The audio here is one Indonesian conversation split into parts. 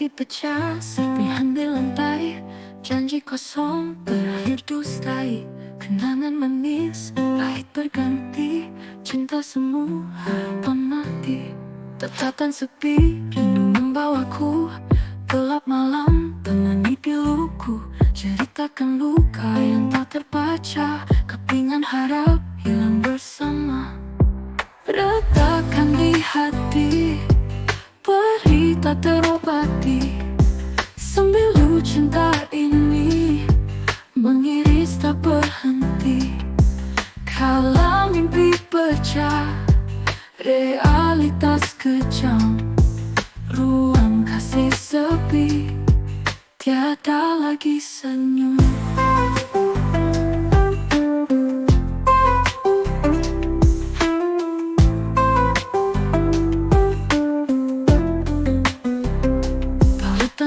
hati pecah, serpihan di lantai. Janji kosong berakhir dustai. Kenangan manis, pahit berganti. Cinta semu, harapan mati. Tatapan sepi, rindu membawaku. Gelap malam, temani piluku. Ceritakan luka yang tak terbaca. Kepingan harap hilang bersama. Retakan di hati, perih tak terobati. Sembilu cinta ini mengiris tak berhenti. Kala mimpi pecah, realitas kejam. Ruang kasih sepi, tiada lagi senyum.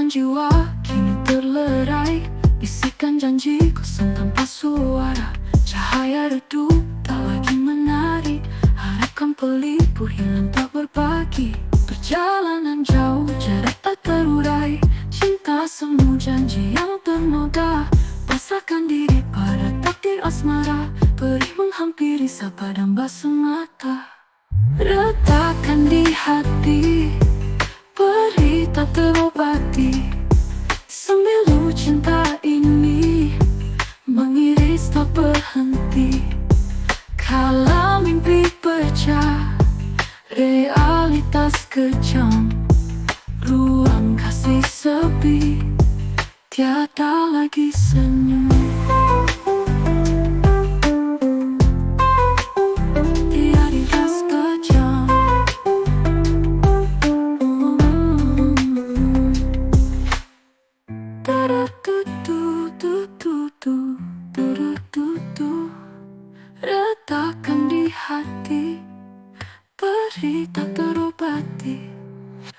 Jiwa kini terlerai, bisikan janji kosong tanpa suara. Cahaya redup tak lagi menari, harapkan pelipur hilang tak berbagi. Perjalanan jauh, jarak tak terurai. Cinta semu janji yang ternoda. Pasrahkan diri pada takdir asmara. Perih menghampiri sapa dan basuh mata. Retakan di hati, perih tak terobati. Sembilu cinta ini mengiris tak berhenti. Kala mimpi pecah, realitas kejam. Ruang kasih sepi, tiada lagi senyum. Retakan di hati, perih tak terobati.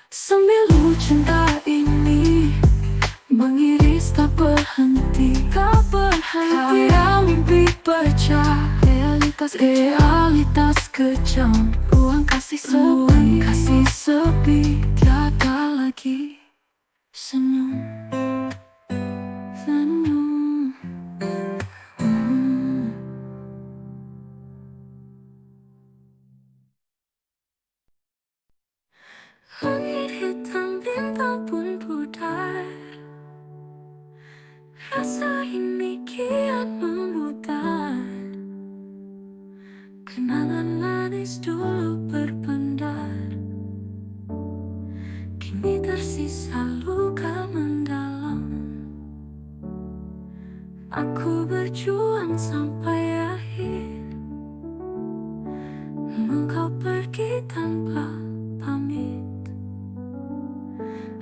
Sembilu cinta ini mengiris tak berhenti. Tak berhenti. Kala mimpi pecah, realitas kejam. Ruang kasih sepi, tiada lagi senyum. Langit hitam, bintang pun pudar. Rasa ini kian memudar. Kenangan manis dulu berpendar, kini tersisa luka mendalam. Aku berjuang sampai akhir, engkau pergi tanpa pamit.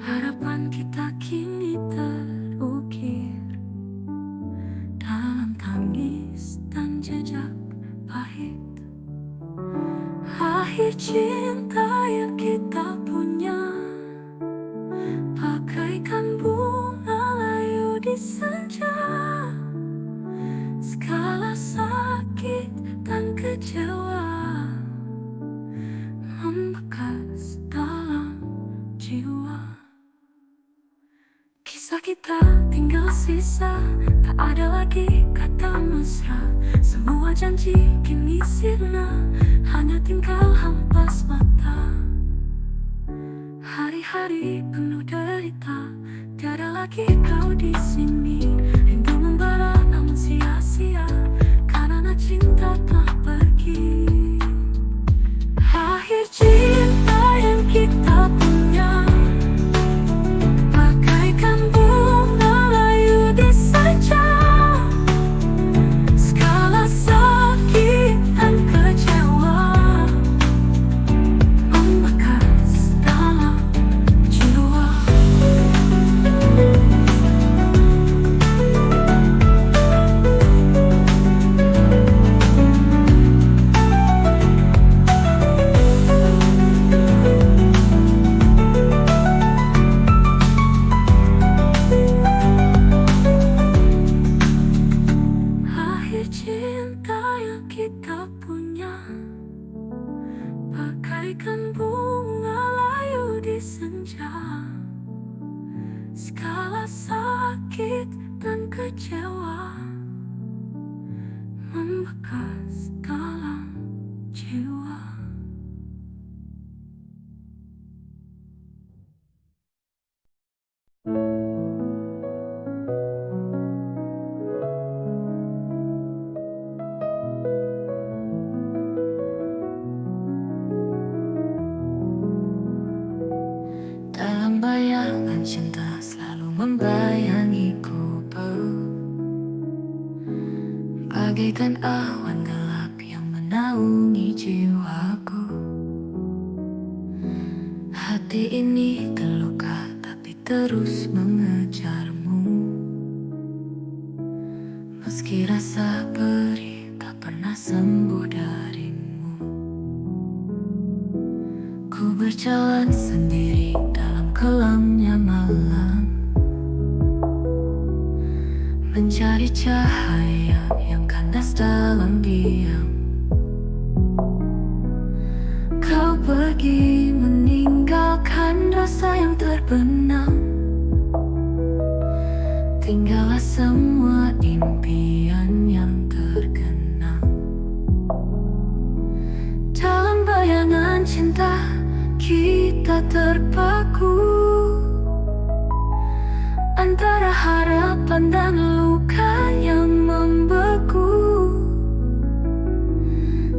Harapan kita kini terukir dalam tangis dan jejak pahit. Akhir cinta yang kita punya bagaikan bunga layu di senja. Segala sakit dan kecewa membekas dalam jiwa. Kisah kita tinggal sisa, tak ada lagi kata mesra. Semua janji kini sirna, hanya tinggal hampas mata. Hari-hari penuh derita, tiada lagi kau di sini. Rindu membara namun sia-sia, karena cinta telah pergi. Akhir cinta yang kita punya bagaikan bunga layu di senja. Segala sakit dan kecewa membekas dalam jiwa. Akhir cinta yang kita punya bagaikan bunga layu di senja. rasa sakit dan kecewa membekas dalam jiwa. Dalam bayangan cinta selalu membayangiku, bagaikan awan gelap yang menaungi jiwaku. Hati ini terluka tapi terus mengejarmu, meski rasa perih tak pernah sembuh darimu. Ku berjalan sendiri dalam kelamnya malam, mencari cahaya yang kandas dalam diam. Kau pergi meninggalkan rasa yang terbenam, tinggallah semua impian yang tergenang. Dalam bayangan cinta kita terpaku, antara harapan dan luka yang membeku.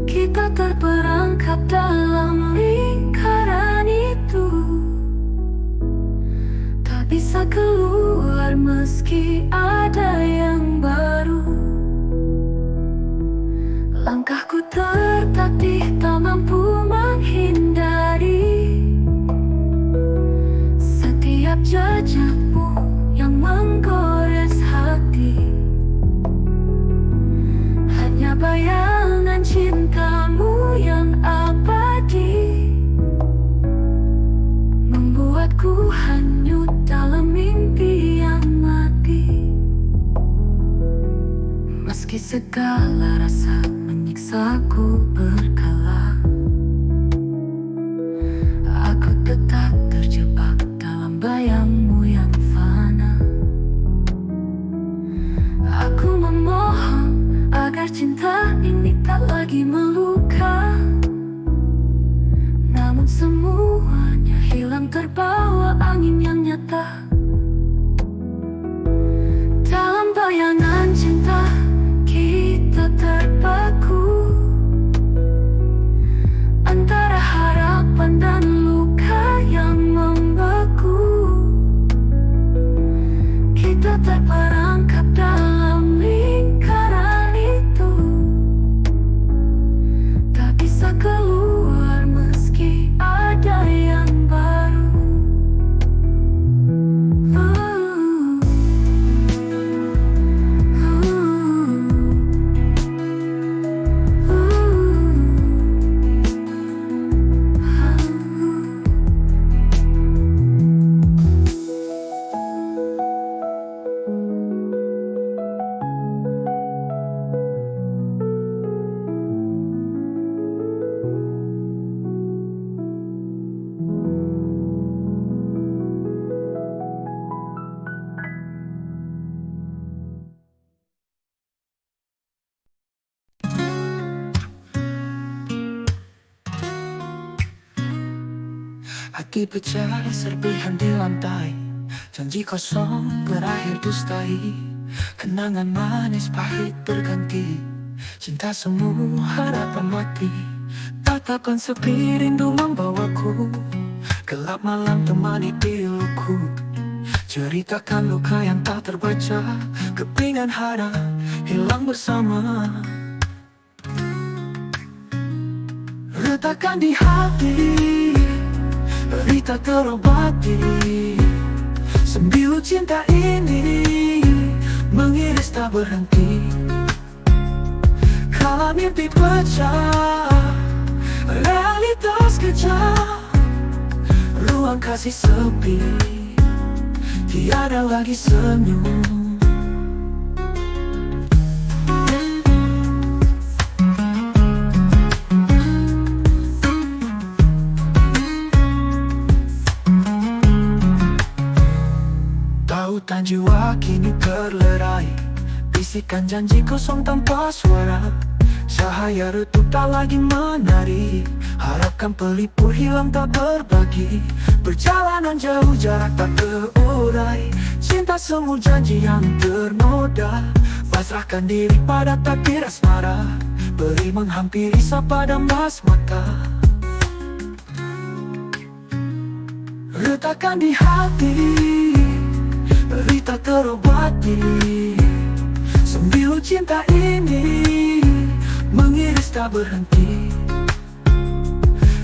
Kita terperangkap dalam lingkaran itu, tak bisa keluar meski ada yang baru. Langkahku tertatih tak mampu menghindari setiap jejakmu yang menggores hati. Hanya bayangan cintamu yang abadi membuatku hanyut dalam mimpi yang mati. Meski segala rasa menyiksaku berkala, aku tetap terjebak dalam bayangmu yang fana. Aku memohon agar cinta ini tak lagi meluka, namun semuanya hilang terbawa angin yang nyata. Dalam bayangan cinta kita terpaku, antara harapan dan luka yang membeku. Kita terperangkap dalam lingkaran itu, tak bisa keluar meski ada yang baru. Hati pecah serpihan di lantai, janji kosong berakhir dustai. Kenangan manis pahit berganti, cinta semu harapan mati. Tatapan sepi rindu membawaku, gelap malam temani piluku. Ceritakan luka yang tak terbaca, kepingan harap hilang bersama. Retakan di hati, berita terobati. Sembilu cinta ini mengiris tak berhenti. Kala mimpi pecah, realitas kejam, ruang kasih sepi, tiada lagi senyum. Tautan kini terlerai. Bisikan janji kosong tanpa suara. Cahaya redup tak lagi menari. Harapkan pelipur hilang tak berbagi. Perjalanan jauh jarak tak terurai. Cinta semu janji yang ternoda. Pasrahkan diri pada takdir asmara. Beri menghampiri sapa dan bas mata. Retakan di hati, beri tak terobati. Sembilu cinta ini mengiris tak berhenti.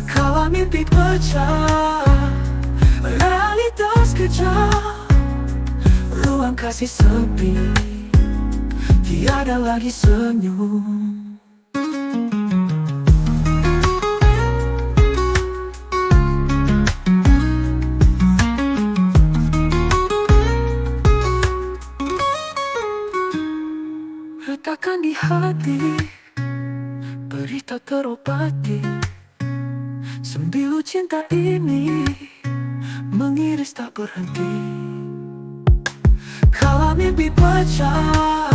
Kala mimpi pecah, realitas kejam, ruang kasih sepi, tiada lagi senyum. Retakan di hati, beri tak terobati. Sembilu cinta ini mengiris tak berhenti. Kala mimpi pecah,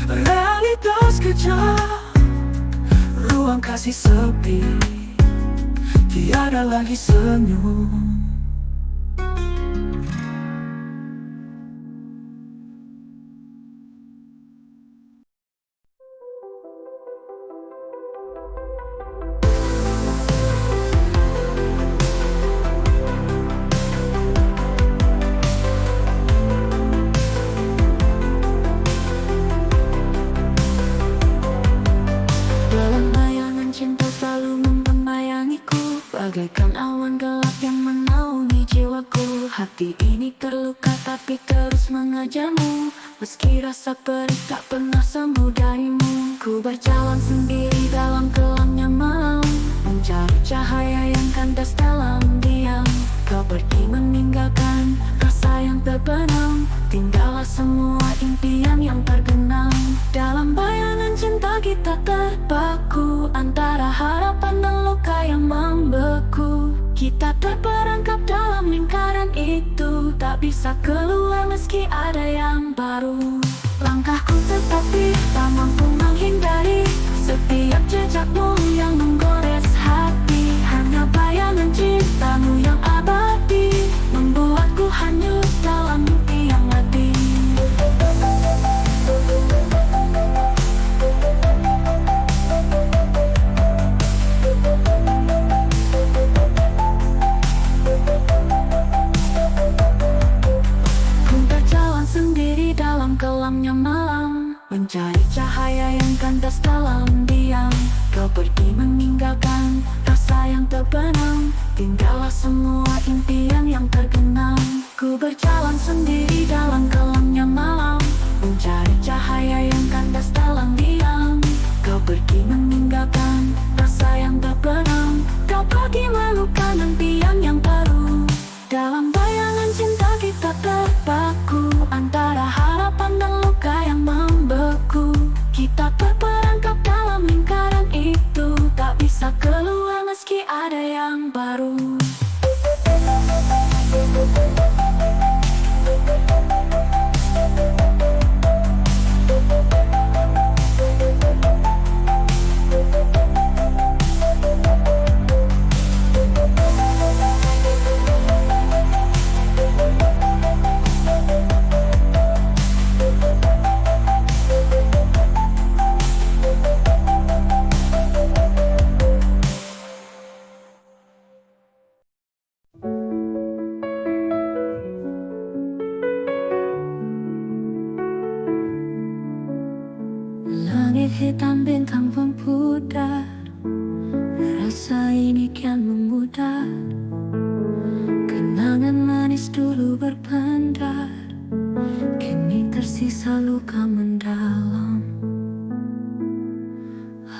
realitas kejam, ruang kasih sepi, tiada lagi senyum. Bagaikan awan gelap yang menaungi jiwaku. Hati ini terluka tapi terus mengejarmu. Meski rasa perih tak pernah sembuh darimu. Ku berjalan sendiri dalam gelapnya malam, mencari cahaya yang kandas dalam diam. Kau pergi meninggalkan rasa yang terbenam. Tinggallah semua impian yang tergenang. Dalam bayangan cinta kita terpaku, antara harapan dan luka yang membeku. Kita terperangkap dalam lingkaran itu, tak bisa keluar meski ada yang baru. Langkahku tetapi tak mampu menghindari setiap jejakmu yang menggores hati. Hanya bayangan cintamu yang abadi membuatku hanyut dalam mimpi yang mati. Ku berjalan sendiri dalam kelamnya malam, mencari cahaya yang kandas dalam diam. Kau pergi meninggalkan rasa yang terbenam. Tinggallah semua impian yang tergenang. Ku berjalan sendiri dalam kelamnya malam, mencari cahaya yang kandas dalam diam. Kau pergi meninggalkan rasa yang terbenam. Kau pergi melukan impian yang baru. Dalam bayangan cinta kita terpaku, antara harapan dan luka yang membeku. Kita terperangkap dalam lingkaran itu, tak bisa keluar meski ada yang baru. Langit hitam bintang pun pudar, rasa ini kian memudar. Kenangan manis dulu berpendar, kini tersisa luka mendalam.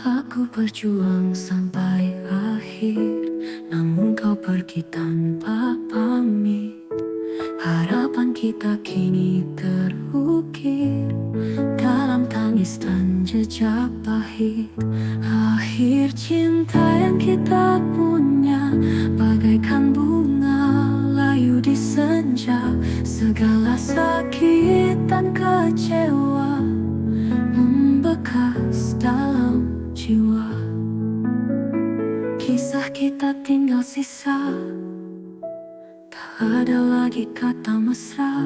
Aku berjuang sampai akhir, namun kau pergi tanpa pamit. Harapan kita kini terukir dalam tangis dan jejak pahit. Akhir cinta yang kita punya bagaikan bunga layu di senja. Segala sakit dan kecewa membekas dalam jiwa. Kisah kita tinggal sisa, tak ada lagi kata mesra.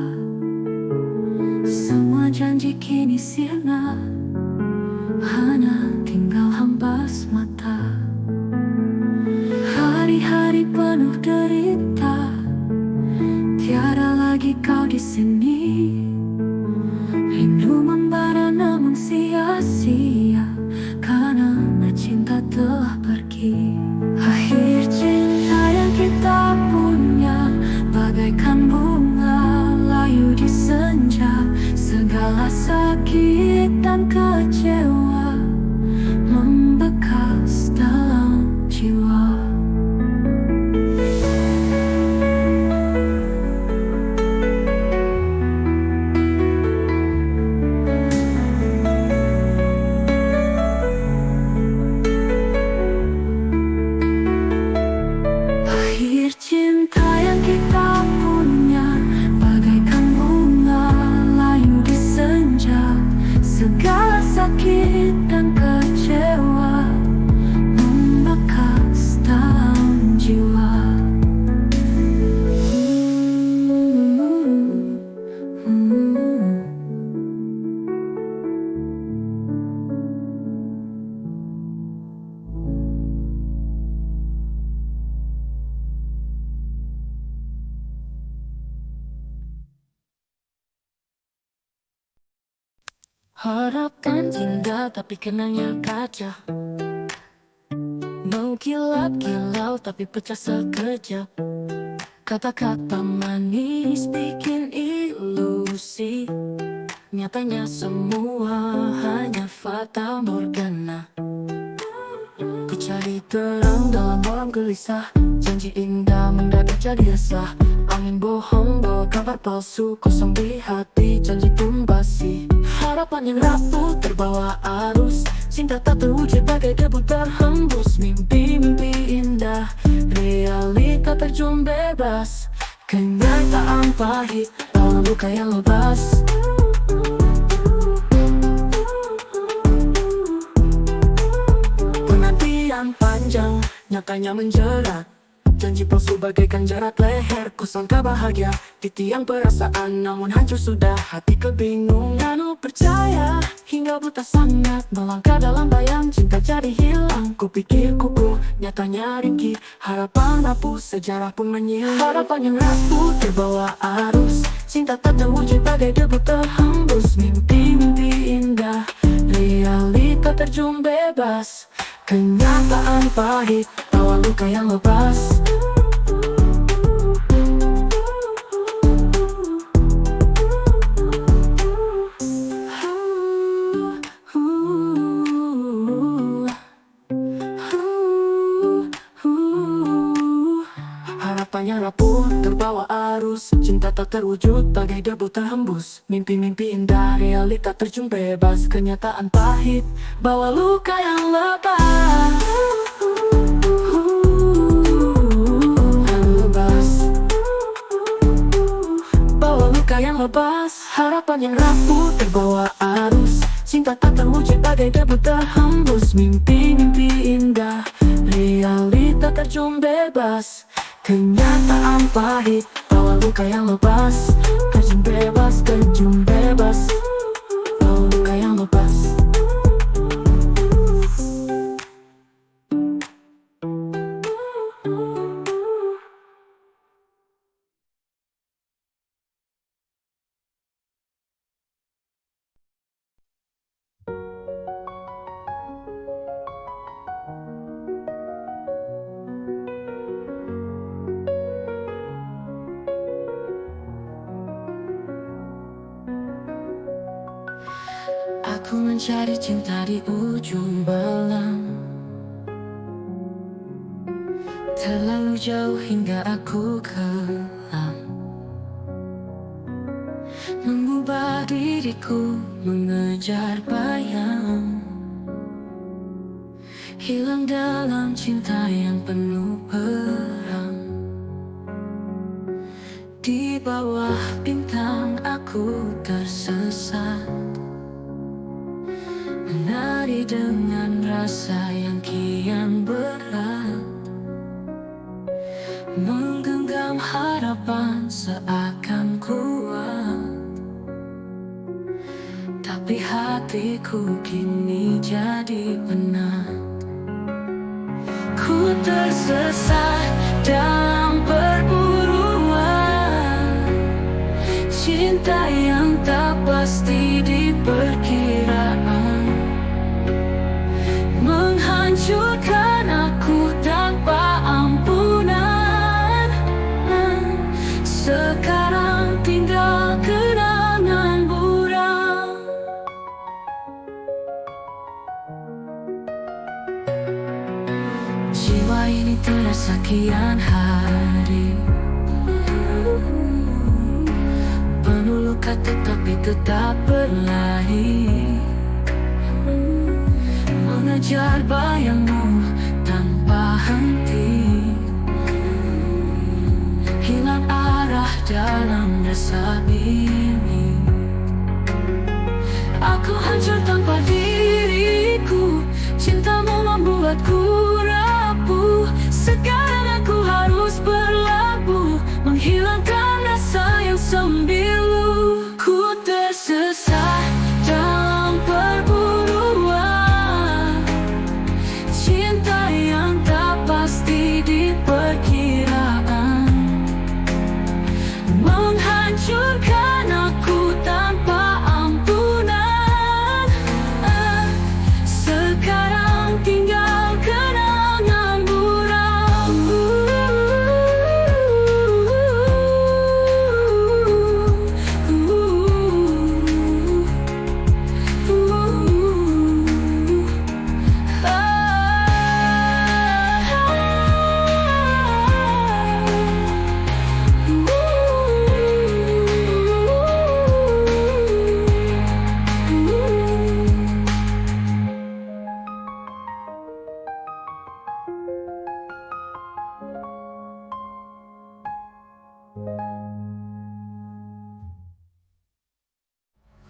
Semua janji kini sirna, hanya tinggal hembas mata. Hari-hari penuh derita, tiada lagi kau di sini. Rindu membara namun sia-sia, karena cinta telah pergi. Akhir cinta yang kita punya bagaikan bunga layu di senja. Segala sakit dan kecewa membekas dalam jiwa. Akhir cinta yang kita punya bagaikan bunga layu di senja. Segala sakit dan kecewa membekas dalam jiwa. Harapkan indah tapi kenanya kaca. Mau kilap-kilau tapi pecah sekejap. Kata-kata manis bikin ilusi, nyatanya semua hanya fata morgana. Ku cari terang dalam malam gelisah, janji indah mendadak jadi resah. Angin bohong bawa kabar palsu, kosong di hati, janji pun basi. Harapan yang rapuh terbawa arus, cinta tak terwujud bagai debu terhembus. Mimpi-mimpi indah, realita terjun bebas. Kenyataan pahit, bawa luka yang lepas. Penantian panjang, nyatanya menjerat. Janji palsu bagaikan jerat leher. Ku sangka bahagia di tiang perasaan, namun hancur sudah hati kebingungan. Ku percaya hingga buta sangat, melangkah dalam bayang cinta jadi hilang. Ku pikir kukuh, nyatanya ringkih. Harapan rapuh, sejarah pun menyilang. Harapan yang rapuh terbawa arus, cinta tak terwujud bagai debu terhembus. Mimpi-mimpi indah, realita terjun bebas. Kenyataan pahit, bawa luka yang lepas. Harapannya rapuh, terbawa arus, cinta tak terwujud bagai debu terhembus. Mimpi-mimpi indah, realita terjun bebas. Kenyataan pahit, bawa luka yang lepas. Bawa luka yang lepas. Harapan yang rapuh, terbawa arus, cinta tak terwujud bagai debu terhembus. Mimpi-mimpi indah, realita terjun bebas. Kenyataan pahit, bawa luka yang lepas. Terjun bebas, terjun bebas. Bawa luka yang lepas. Aku mencari cinta di ujung malam, terlalu jauh hingga aku kelam. Mengubah diriku mengejar bayang, hilang dalam cinta yang penuh perang. Di bawah bintang ku tersesat, menari dengan rasa yang kian berat, menggenggam harapan seakan kuat. Tapi hatiku kini jadi penat. Ku tersesat dalam perburuan cinta yang tak pasti di perkiraan, menghancurkan aku tanpa ampunan. Sekarang tinggal kenangan buram. Jiwa ini terasa kian hari penuh luka tetapi tetap berlari, mengejar bayangmu tanpa henti, hilang arah dalam rasa ini. Aku hancur tanpa diriku, cintamu membuatku rapuh. Sekarang aku harus berlabuh, menghilangkan rasa yang sembilu. Ku tersesat dalam perburuan cinta yang tak pasti di perkiraan, menghancurkan aku tanpa ampunan. Sekarang tinggal kenangan buram.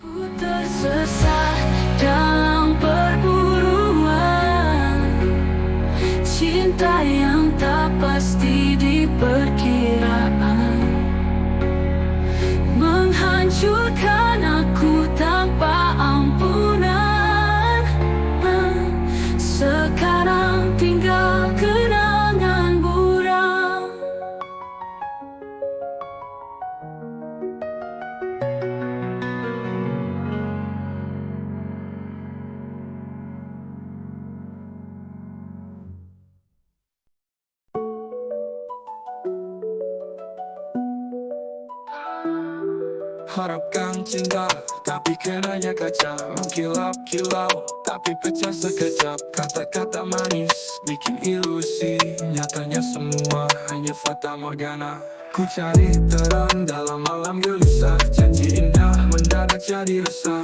Ku tersesat dalam perburuan cinta yang tak pasti di perkiraan, menghancurkan aku tanpa ampunan. Sekarang tinggal kenangan buram. Harapkan cinta, tapi kenanya kaca, mengkilap kilau, tapi pecah sekejap. Kata-kata manis bikin ilusi, nyatanya semua hanya fata morgana. Ku cari terang dalam malam gelisah, janji indah mendadak jadi resah.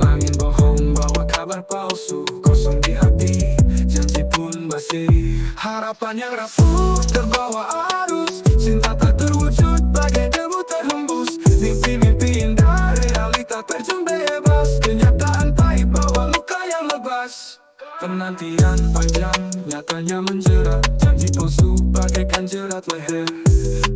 Angin bohong bawa kabar palsu, kosong di hati, janji pun basi. Harapan yang rapuh terbawa arus, cinta tak terwujud bagai debu terhembus. Mimpi-mimpi indah, realita terjun bebas, kenyataan pahit bawa luka yang lebas. Penantian panjang, nyatanya menjerat, janji palsu bagaikan jerat leher.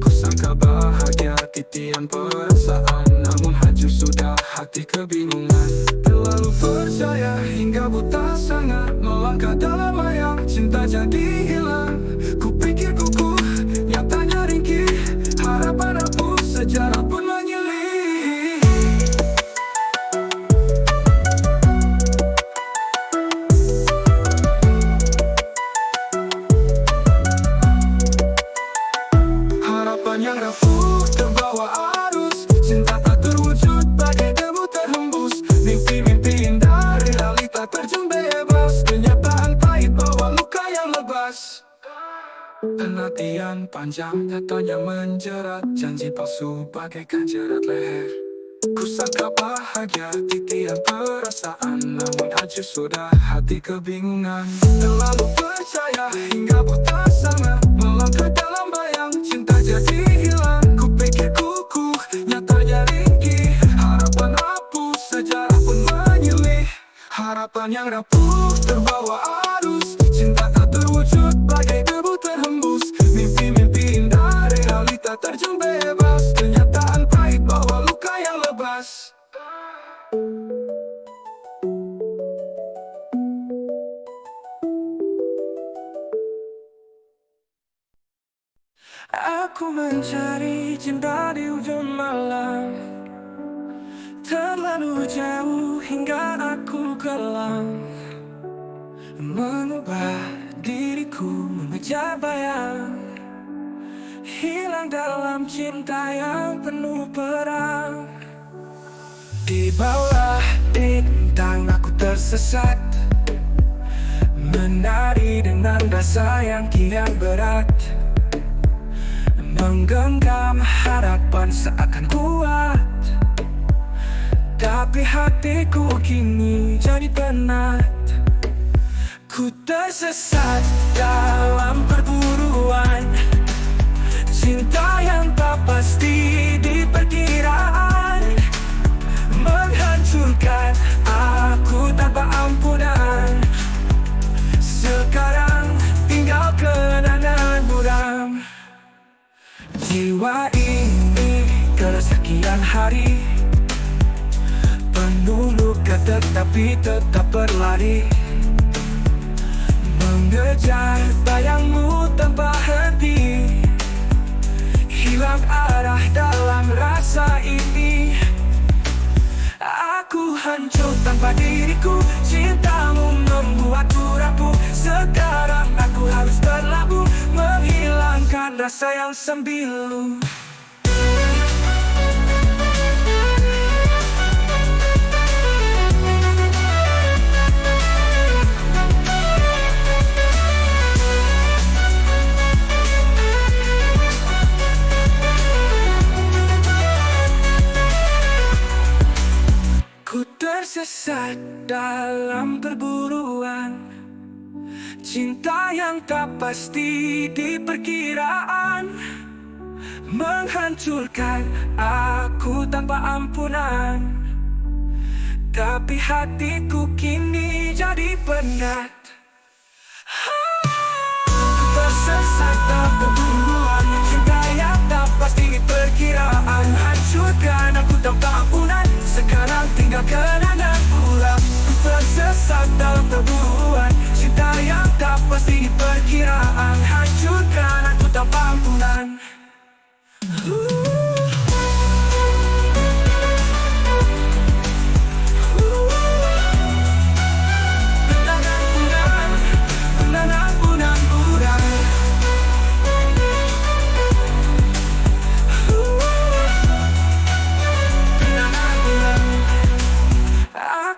Kusangka bahagia, titian perasaan, namun hancur sudah hati kebingungan. Terlalu percaya hingga buta sangat, melangkah dalam bayang, cinta jadi hilang. Kupikir kukuh, nyatanya ringkih, harapan rapuh, sejarah pun menyilih. Harapan yang rapuh terbawa arus, cinta tak terwujud bagai debu terhembus. Mimpi-mimpi indah, realita terjun bebas, kenyataan pahit bawa luka yang lebas. Penantian panjang, nyatanya menjerat, janji palsu bagaikan jerat leher. Kusangka bahagia, titian perasaan, namun hancur sudah hati kebingungan. Terlalu percaya hingga buta sangat, melangkah dalam bayang, cinta jadi hilang. Kupikir kukuh, nyatanya ringkih, rapuh terbawa arus. Cinta tak terwujud bagai debu terhembus. Mimpi-mimpi indah realita terjun bebas. Kenyataan pahit bawa luka yang lebas. Aku mencari cinta di ujung malam, terlalu jauh hingga aku kelam. Mengubah diriku mengejar bayang, hilang dalam cinta yang penuh perang. Di bawah bintang aku tersesat, menari dengan rasa yang kian berat. Menggenggam harapan seakan kuat, tapi hatiku kini jadi penat. Ku tersesat dalam perburuan cinta yang tak pasti di perkiraan, menghancurkan aku tanpa ampunan. Sekarang tinggal kenangan buram. Jiwa ini kesekian hari penuh luka tetapi tetap berlari, mengejar bayangmu tanpa henti. Hilang arah dalam rasa ini. Aku hancur tanpa diriku, cintamu membuatku rapuh. Sekarang aku harus berlabuh, menghilangkan rasa yang sembilu. Ku tersesat dalam perburuan cinta yang tak pasti di perkiraan, menghancurkan aku tanpa ampunan. Tapi hatiku kini jadi penat. Ku tersesat dalam perburuan cinta yang tak pasti di perkiraan, hancurkan aku tanpa ampunan. Sekarang tinggal kenangan buram. Ku tersesat dalam perburuan cinta yang tak pasti di perkiraan, hancurkan aku tanpa ampunan.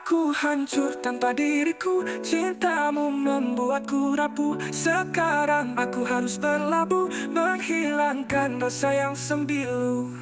Aku hancur tanpa diriku, cintamu membuatku rapuh. Sekarang aku harus berlabuh, menghilangkan rasa yang sembilu.